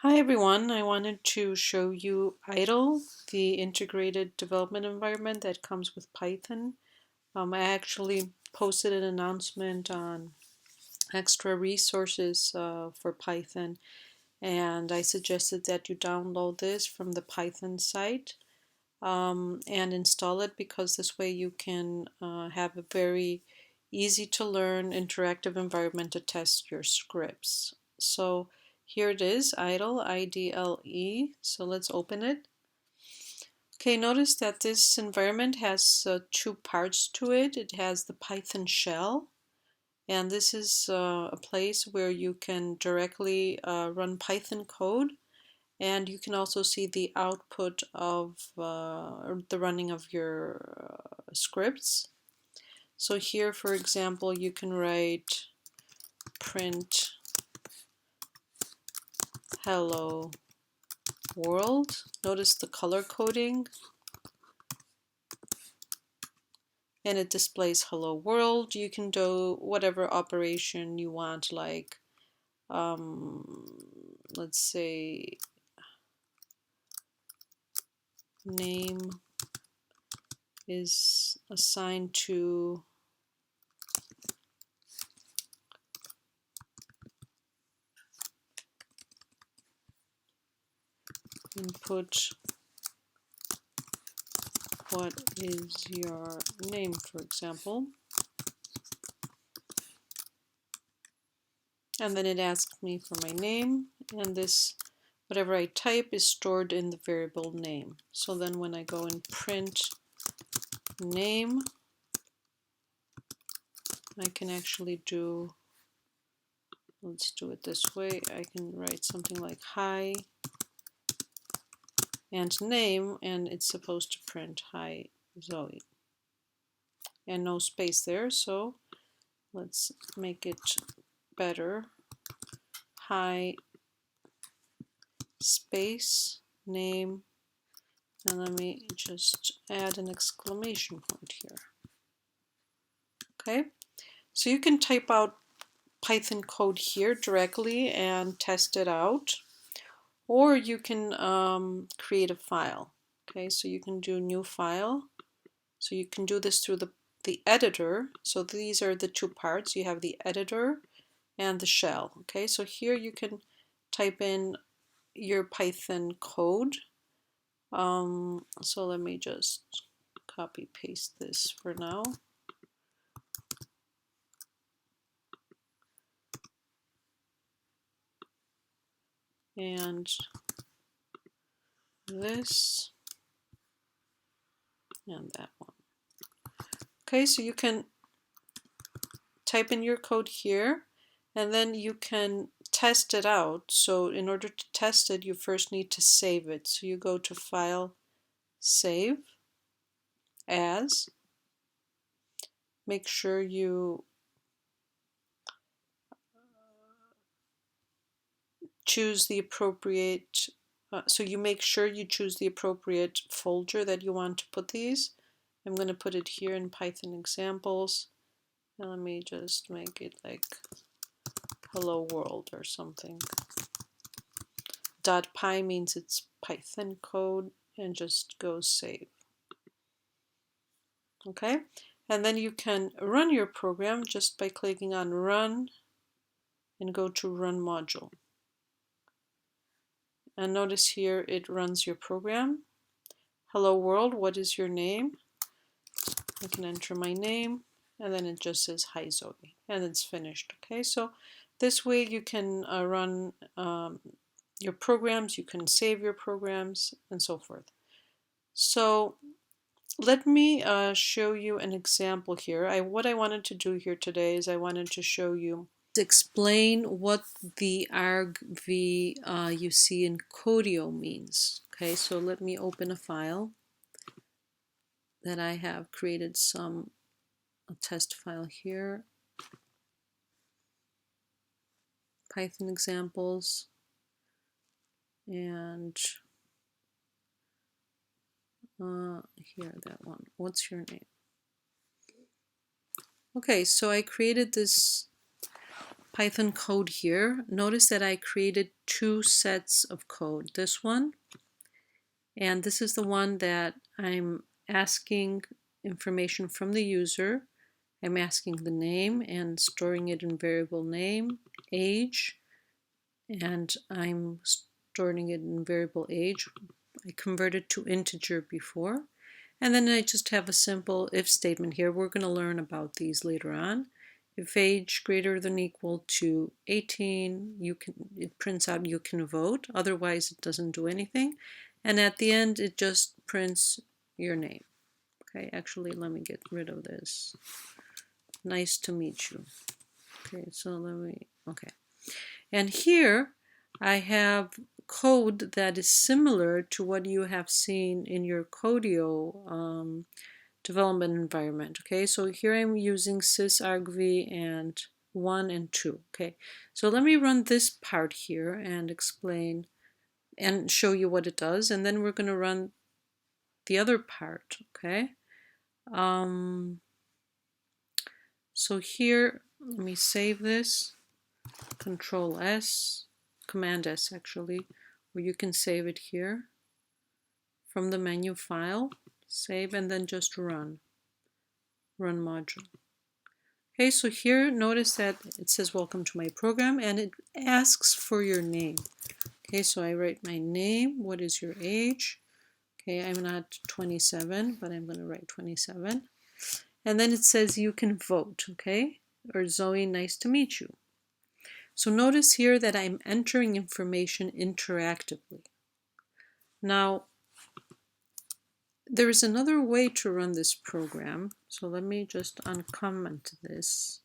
Hi everyone, I wanted to show you IDLE, the integrated development environment that comes with Python. I actually posted an announcement on extra resources for Python, and I suggested that you download this from the Python site and install it, because this way you can have a very easy to learn interactive environment to test your scripts. So here it is, IDLE, IDLE. So let's open it. Okay, notice that this environment has two parts to it. It has the Python shell, and this is a place where you can directly run Python code, and you can also see the output of the running of your scripts. So here, for example, you can write print hello world. Notice the color coding, and it displays hello world. You can do whatever operation you want, like let's say name is assigned to input what is your name, for example. And then it asks me for my name, and this, whatever I type, is stored in the variable name. So then when I go and print name, I can actually do, let's do it this way, I can write something like hi and name, and it's supposed to print hi Zoe, and no space there, so let's make it better. Hi space name, and let me just add an exclamation point here. Okay, so you can type out Python code here directly and test it out, or you can create a file. Okay, so you can do new file. So you can do this through the editor. So these are the two parts. You have the editor and the shell. Okay, so here you can type in your Python code. So let me just copy paste this for now. And this and that one. Okay, so you can type in your code here, and then you can test it out. So in order to test it, you first need to save it. So you go to File, Save As. Make sure you choose the appropriate, so you make sure you choose the appropriate folder that you want to put these. I'm going to put it here in Python examples. And let me just make it like hello world or something. .py means it's Python code, and just go save. Okay, and then you can run your program just by clicking on run and go to run module. And notice here it runs your program. Hello world, what is your name? I can enter my name, and then it just says hi Zoe, and it's finished. Okay, so this way you can run your programs, you can save your programs, and so forth. So let me show you an example here. What I wanted to do here today is I wanted to show you, explain what the ARGV you see in Codio means. Okay, so let me open a file that I have created, a test file here, Python examples, and here, that one. What's your name? Okay, so I created this Python code here, notice that I created two sets of code. This one, and this is the one that I'm asking information from the user. I'm asking the name and storing it in variable name, age, and I'm storing it in variable age. I converted to integer before. And then I just have a simple if statement here. We're going to learn about these later on. If age greater than or equal to 18, it prints out you can vote. Otherwise, it doesn't do anything. And at the end, it just prints your name. Okay, actually, let me get rid of this. Nice to meet you. Okay, so okay. And here, I have code that is similar to what you have seen in your Codio development environment. Okay, so here I'm using SYS ARGV and 1 and 2. Okay, so let me run this part here and explain and show you what it does, and then we're going to run the other part. Okay, so here, let me save this. Control S, Command S actually, or you can save it here from the menu file, save, and then just run module. Okay, so here notice that it says welcome to my program and it asks for your name. Okay, so I write my name. What is your age? Okay, I'm not 27, but I'm going to write 27. And then it says you can vote, okay? Or Zoe, nice to meet you. So notice here that I'm entering information interactively. Now, there is another way to run this program. So let me just uncomment this.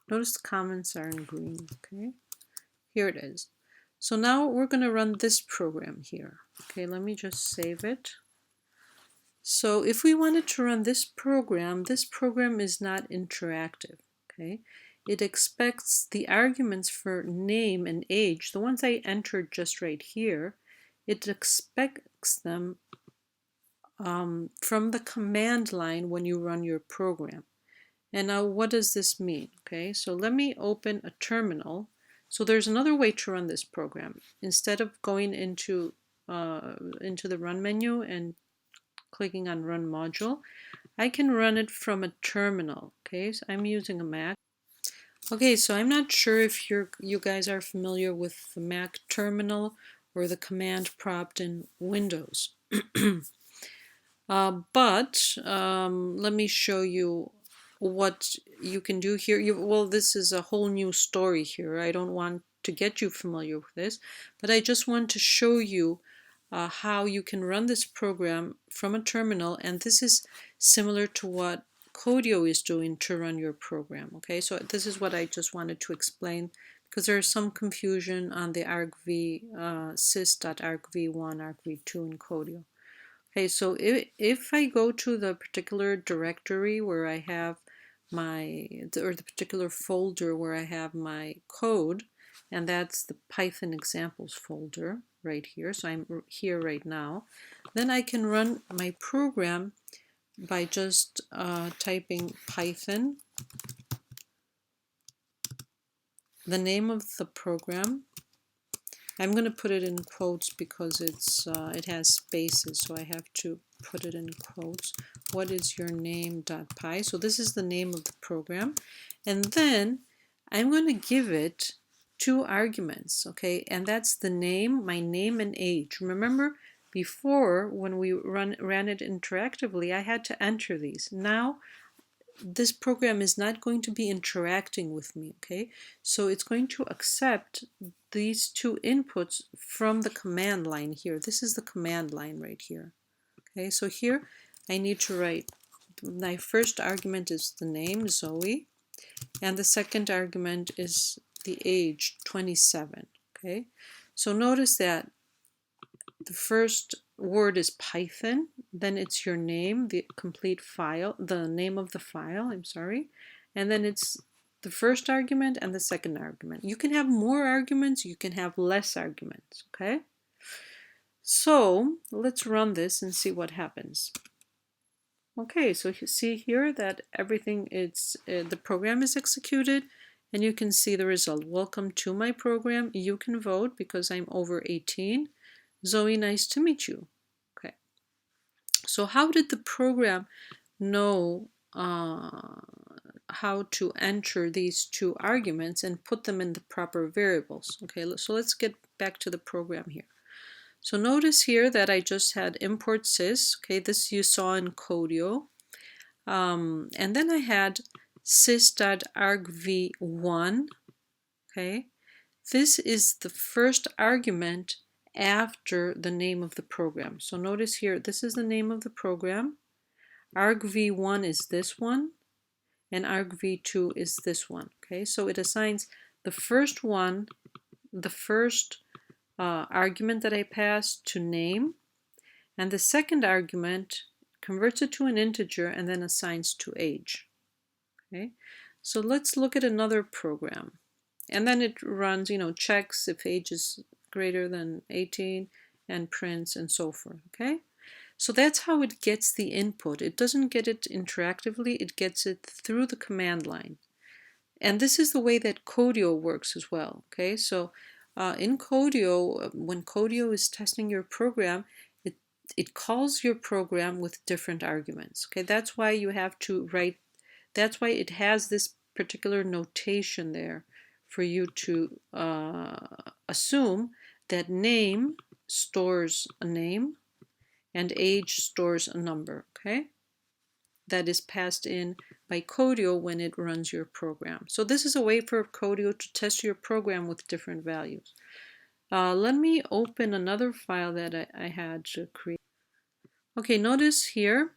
Notice the comments are in green, okay? Here it is. So now we're going to run this program here. Okay, let me just save it. So if we wanted to run this program is not interactive, okay? It expects the arguments for name and age, the ones I entered just right here, it expects them from the command line when you run your program. And now what does this mean? Okay, so let me open a terminal. So there's another way to run this program. Instead of going into the run menu and clicking on run module, I can run it from a terminal. Okay, so I'm using a Mac. Okay, so I'm not sure if you guys are familiar with the Mac terminal or the command prompt in Windows. But let me show you what you can do here. Well, this is a whole new story here. I don't want to get you familiar with this, but I just want to show you how you can run this program from a terminal, and this is similar to what Codio is doing to run your program. Okay, so this is what I just wanted to explain because there's some confusion on the ARGV, sys.argv1, argv2 in Codio. Okay, so if I go to the particular directory where I have the particular folder where I have my code, and that's the Python examples folder right here, so I'm here right now, then I can run my program by just typing Python, the name of the program. I'm going to put it in quotes because it has spaces, so I have to put it in quotes. What is your name.py? So this is the name of the program. And then I'm going to give it 2 arguments, okay? And that's the name, my name and age. Remember before when we ran it interactively, I had to enter these. Now this program is not going to be interacting with me, okay? So it's going to accept these 2 inputs from the command line here. This is the command line right here. Okay, so here I need to write, my first argument is the name, Zoe, and the second argument is the age, 27. Okay, so notice that the first word is Python, then it's your name, the complete file, the name of the file, I'm sorry, and then it's the first argument and the second argument. You can have more arguments, you can have less arguments, okay? So let's run this and see what happens. Okay, so you see here that everything the program is executed, and you can see the result. Welcome to my program. You can vote because I'm over 18. Zoe, nice to meet you. Okay. So how did the program know how to enter these two arguments and put them in the proper variables? Okay, so let's get back to the program here. So notice here that I just had import sys. Okay, this you saw in Codio. And then I had sys.argv1. Okay, this is the first argument after the name of the program. So notice here, this is the name of the program. argv1 is this one, and argv2 is this one. Okay, so it assigns the first one, the first argument that I passed to name, and the second argument converts it to an integer and then assigns to age. Okay, so let's look at another program. And then it runs, checks if age is greater than 18 and prints and so forth. Okay, so that's how it gets the input. It doesn't get it interactively, it gets it through the command line. And this is the way that Codio works as well. Okay, so in Codio, when Codio is testing your program, it calls your program with different arguments. Okay, that's why you have to write, that's why it has this particular notation there for you to assume that name stores a name and age stores a number. Okay, that is passed in by Codio when it runs your program. So this is a way for Codio to test your program with different values. Let me open another file that I had to create. Okay, notice here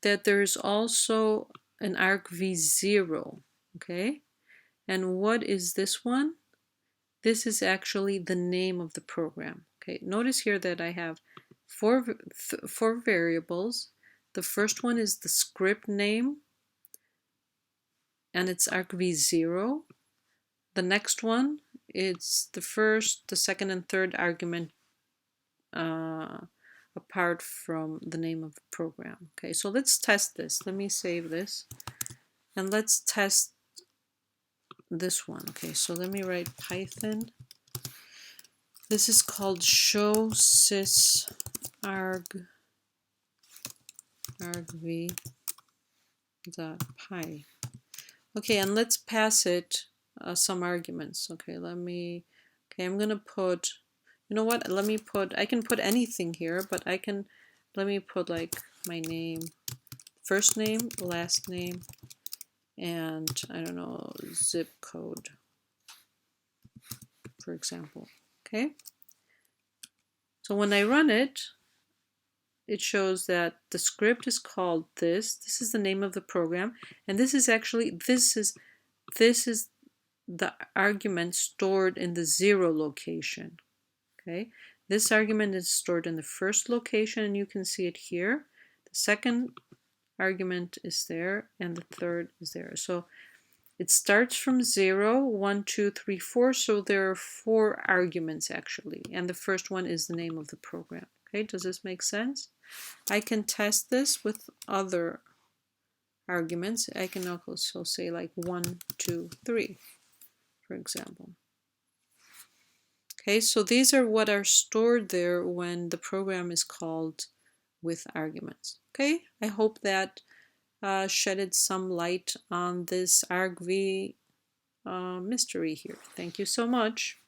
that there's also an argv0. Okay, and what is this one? This is actually the name of the program. Okay, notice here that I have four variables. The first one is the script name, and it's argv0. The next one is the first, the second, and third argument apart from the name of the program. Okay, so let's test this. Let me save this, and let's test this one. Okay, so let me write Python. This is called show sys argv.py. Okay, and let's pass it some arguments. Okay, I'm gonna put, you know what, I can put anything here, but let me put like my name, first name, last name, and I don't know, zip code, for example. Okay, so when I run it, it shows that the script is called this. This is the name of the program, and this is actually this is the argument stored in the 0 location. Okay, this argument is stored in the first location, and you can see it here. The second argument is there, and the third is there. So it starts from 0, 1, 2, 3, 4. So there are 4 arguments actually, and the first one is the name of the program. Okay, does this make sense? I can test this with other arguments. I can also say like 1, 2, 3, for example. Okay, so these are what are stored there when the program is called with arguments. Okay, I hope that shedded some light on this argv mystery here. Thank you so much.